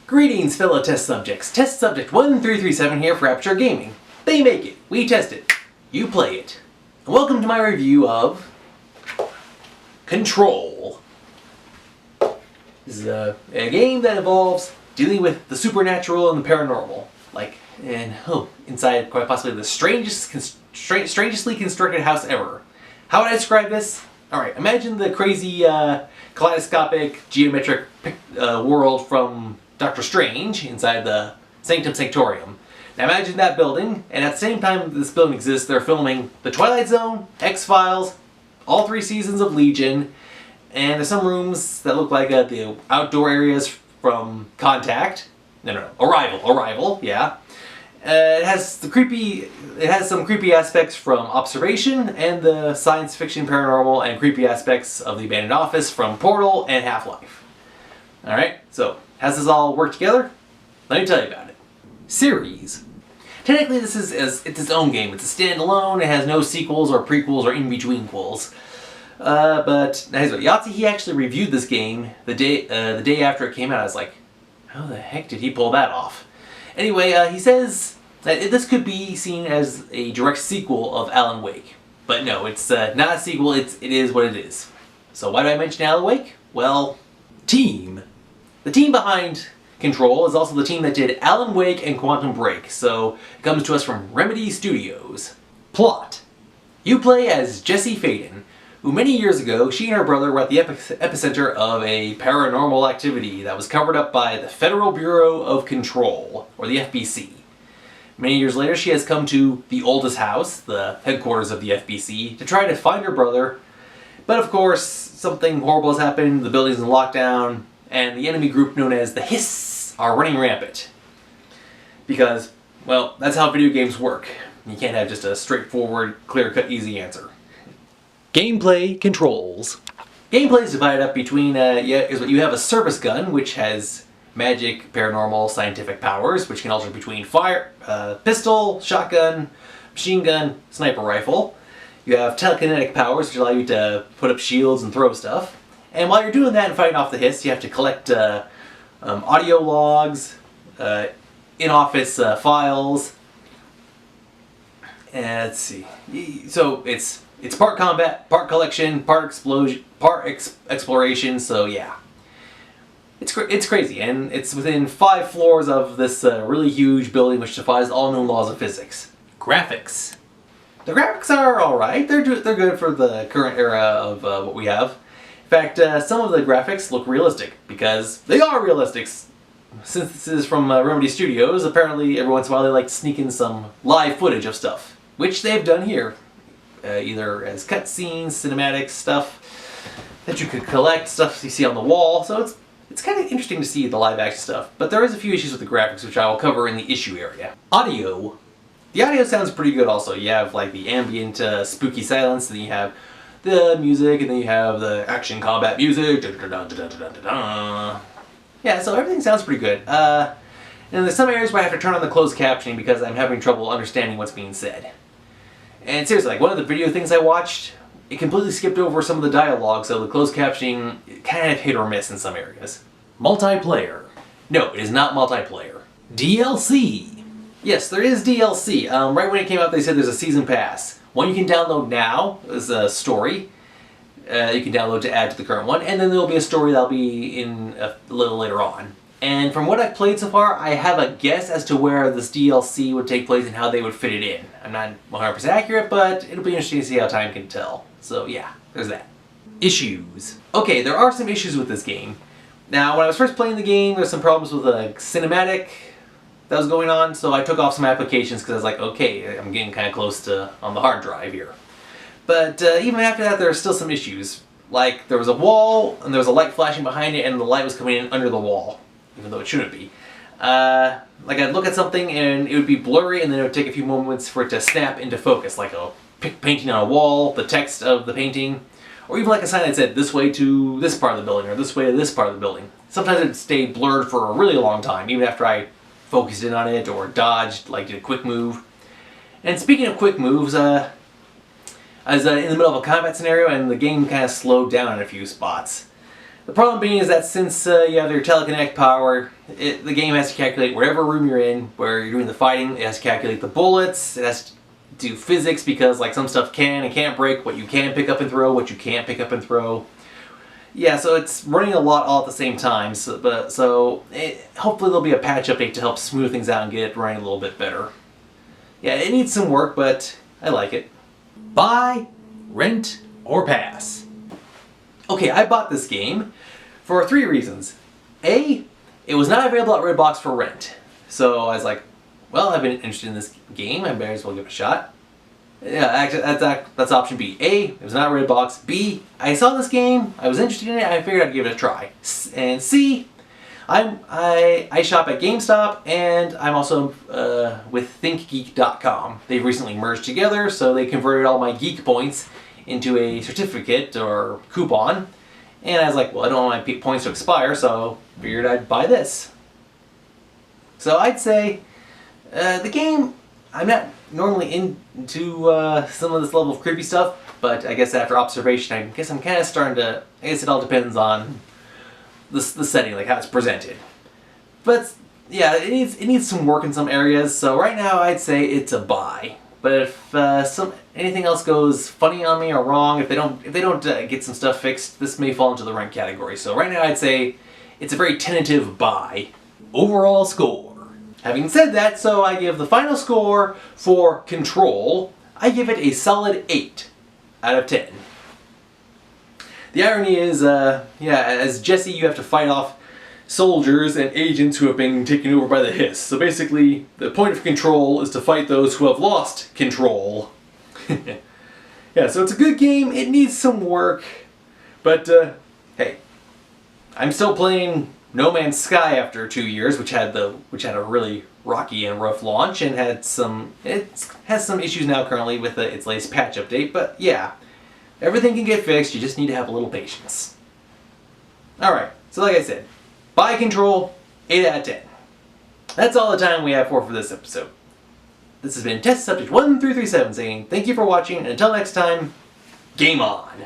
Greetings, fellow test subjects. Test subject 1337 here for Aperture Gaming. They make it, we test it, you play it. And welcome to my review of Control. This is a game that involves dealing with the supernatural and the paranormal. Inside quite possibly the strangestly constructed house ever. How would I describe this? Alright, imagine the crazy kaleidoscopic geometric world from Doctor Strange inside the Sanctum Sanctorum. Now imagine that building, and at the same time this building exists, they're filming The Twilight Zone, X-Files, all 3 seasons of Legion, and there's some rooms that look like the outdoor areas from Contact. Arrival, yeah. It has some creepy aspects from Observation, and the science fiction paranormal and creepy aspects of the Abandoned Office from Portal and Half-Life. Alright, so how's this all work together? Let me tell you about it. Series. Technically this is it's its own game. It's a standalone, it has no sequels or prequels or in-between-quels. But Yahtzee, he actually reviewed this game the day after it came out. I was like, how the heck did he pull that off? Anyway, he says that this could be seen as a direct sequel of Alan Wake. But no, it's not a sequel, it is what it is. So why do I mention Alan Wake? Well, team. The team behind Control is also the team that did Alan Wake and Quantum Break, so it comes to us from Remedy Studios. Plot. You play as Jesse Faden, who many years ago, she and her brother were at the epicenter of a paranormal activity that was covered up by the Federal Bureau of Control, or the FBC. Many years later, she has come to the oldest house, the headquarters of the FBC, to try to find her brother, but of course, something horrible has happened, the building's in lockdown, and the enemy group known as the Hiss are running rampant. Because, well, that's how video games work. You can't have just a straightforward, clear-cut, easy answer. Gameplay controls. Gameplay is divided up between, you have a service gun, which has magic, paranormal, scientific powers, which can alter between fire, pistol, shotgun, machine gun, sniper rifle. You have telekinetic powers, which allow you to put up shields and throw stuff. And while you're doing that and fighting off the Hiss, you have to collect audio logs, in-office files, and let's see. So it's part combat, part collection, part exploration. So yeah, it's crazy, and it's within 5 floors of this really huge building which defies all known laws of physics. Graphics. The graphics are all right. They're good for the current era of what we have. In fact, some of the graphics look realistic, because they are realistic. Since this is from Remedy Studios, apparently every once in a while they like to sneak in some live footage of stuff, which they've done here. Either as cutscenes, cinematic stuff that you could collect, stuff you see on the wall, so it's kind of interesting to see the live action stuff. But there is a few issues with the graphics, which I will cover in the issue area. Audio. The audio sounds pretty good also. You have like the ambient spooky silence, and then you have the music, and then you have the action combat music. Yeah, so everything sounds pretty good. And there's some areas where I have to turn on the closed captioning because I'm having trouble understanding what's being said. And seriously, like one of the video things I watched, it completely skipped over some of the dialogue, so the closed captioning kind of hit or miss in some areas. Multiplayer. No, it is not multiplayer. DLC. Yes, there is DLC. Right when it came out, they said there's a season pass. One you can download now is a story. You can download to add to the current one, and then there'll be a story that'll be in a little later on. And from what I've played so far, I have a guess as to where this DLC would take place and how they would fit it in. I'm not 100% accurate, but it'll be interesting to see how time can tell. So yeah, there's that. Issues. Okay, there are some issues with this game. Now, when I was first playing the game, there's some problems with the cinematic that was going on, so I took off some applications because I was like, okay, I'm getting kind of close to on the hard drive here. But even after that, there are still some issues. Like, there was a wall, and there was a light flashing behind it, and the light was coming in under the wall, even though it shouldn't be. Like, I'd look at something, and it would be blurry, and then it would take a few moments for it to snap into focus, like a painting on a wall, the text of the painting, or even like a sign that said, this way to this part of the building, or this way to this part of the building. Sometimes it would stay blurred for a really long time, even after I focused in on it, or dodged, like did a quick move. And speaking of quick moves, I was in the middle of a combat scenario and the game kind of slowed down in a few spots. The problem being is that since you have your telekinetic power, the game has to calculate whatever room you're in, where you're doing the fighting. It has to calculate the bullets. It has to do physics because like some stuff can and can't break, what you can pick up and throw, what you can't pick up and throw. Yeah, so it's running a lot all at the same time. Hopefully there'll be a patch update to help smooth things out and get it running a little bit better. Yeah, it needs some work, but I like it. Buy, rent, or pass. Okay, I bought this game for 3 reasons. A, it was not available at Redbox for rent. So I was like, well, I've been interested in this game, I may as well give it a shot. Yeah, actually, that's option B. A, it was not Redbox. B, I saw this game, I was interested in it, I figured I'd give it a try. And C, I shop at GameStop, and I'm also with ThinkGeek.com. They've recently merged together, so they converted all my geek points into a certificate or coupon. And I was like, well, I don't want my points to expire, so figured I'd buy this. So I'd say the game, I'm not normally into some of this level of creepy stuff, but I guess after observation, I guess I'm kind of starting to, I guess it all depends on the setting, like how it's presented. But yeah, it needs some work in some areas, so right now I'd say it's a buy. But if anything else goes funny on me or wrong, if they don't get some stuff fixed, this may fall into the rent category. So right now I'd say it's a very tentative buy. Overall score. Having said that, so I give the final score for Control, I give it a solid 8 out of 10. The irony is, as Jesse, you have to fight off soldiers and agents who have been taken over by the hiss. So basically, the point of Control is to fight those who have lost control. Yeah, so it's a good game. It needs some work. But, hey, I'm still playing No Man's Sky after 2 years, which had a really rocky and rough launch and it has some issues now currently with its latest patch update. But yeah, everything can get fixed. You just need to have a little patience. Alright, so like I said, buy Control, 8 out of 10. That's all the time we have for this episode. This has been Test Subject 1337 saying thank you for watching, and until next time, game on!